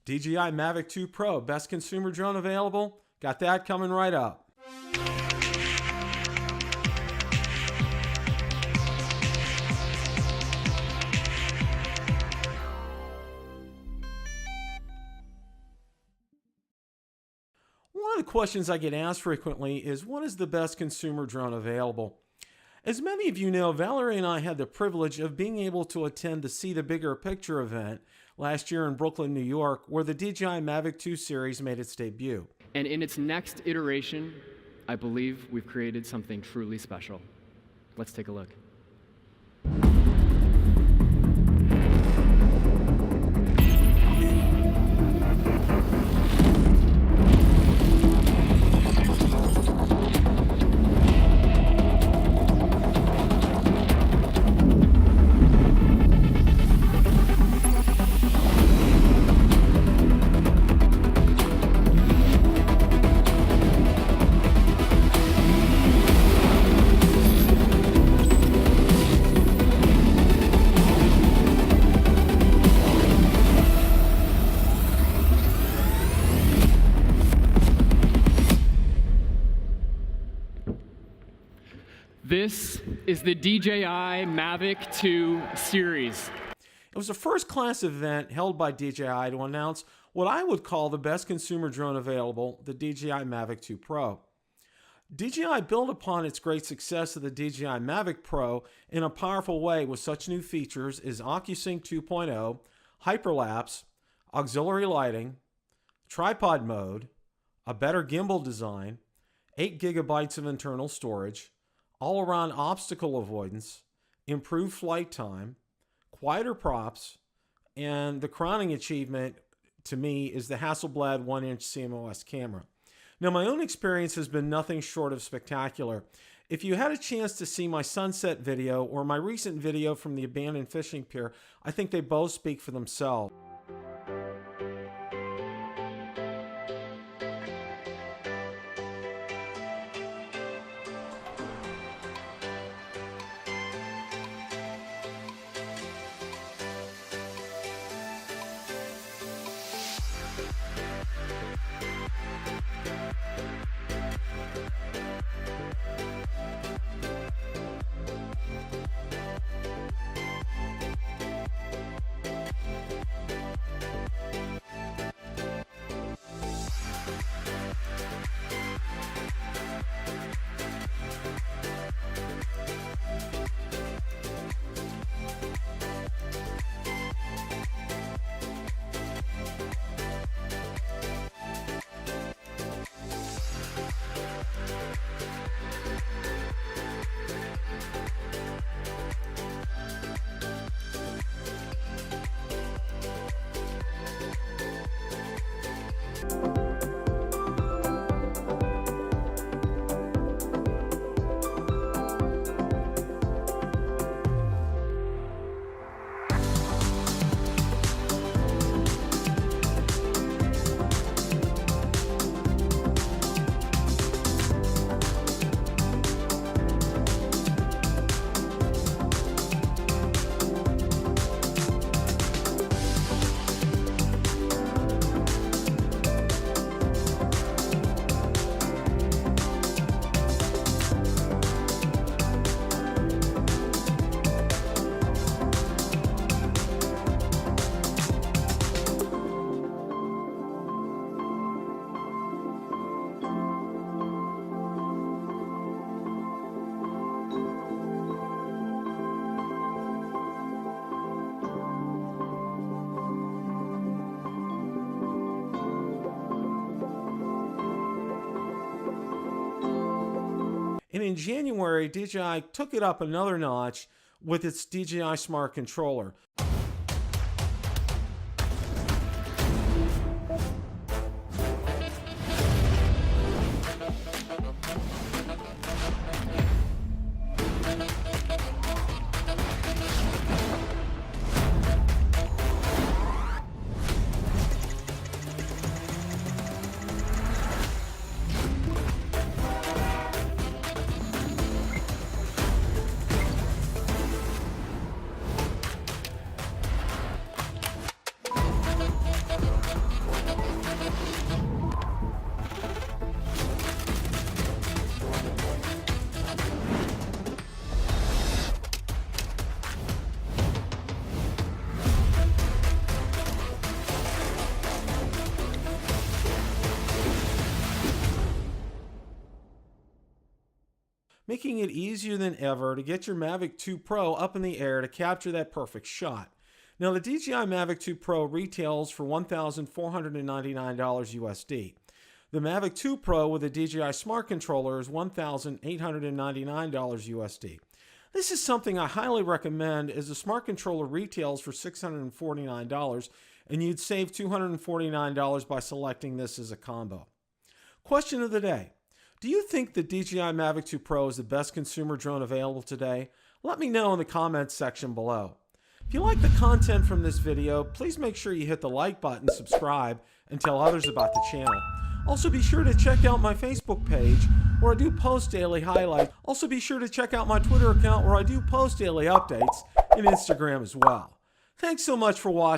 DJI Mavic 2 Pro, best consumer drone available. Got that coming right up. One of the questions I get asked frequently is, what is the best consumer drone available? As many of you know, Valerie and I had the privilege of being able to attend the See the Bigger Picture event last year in Brooklyn, New York, where the DJI Mavic 2 series made its debut. And in its next iteration, I believe we've created something truly special. Let's take a look. This is the DJI Mavic 2 series. It was a first-class event held by DJI to announce what I would call the best consumer drone available, the DJI Mavic 2 Pro. DJI built upon its great success of the DJI Mavic Pro in a powerful way with such new features as OcuSync 2.0, hyperlapse, auxiliary lighting, tripod mode, a better gimbal design, 8 GB of internal storage, all-around obstacle avoidance, improved flight time, quieter props, and the crowning achievement to me is the Hasselblad 1-inch CMOS camera. Now, my own experience has been nothing short of spectacular. If you had a chance to see my sunset video or my recent video from the abandoned fishing pier, I think they both speak for themselves. And in January, DJI took it up another notch with its DJI Smart Controller. making it easier than ever to get your Mavic 2 Pro up in the air to capture that perfect shot. Now, the DJI Mavic 2 Pro retails for $1,499 USD. The Mavic 2 Pro with a DJI Smart Controller is $1,899 USD. This is something I highly recommend, as the Smart Controller retails for $649 and you'd save $249 by selecting this as a combo. Question of the day. Do you think the DJI Mavic 2 Pro is the best consumer drone available today? Let me know in the comments section below. If you like the content from this video, please make sure you hit the like button, subscribe, and tell others about the channel. Also, be sure to check out my Facebook page where I do post daily highlights. Also, be sure to check out my Twitter account where I do post daily updates, and Instagram as well. Thanks so much for watching.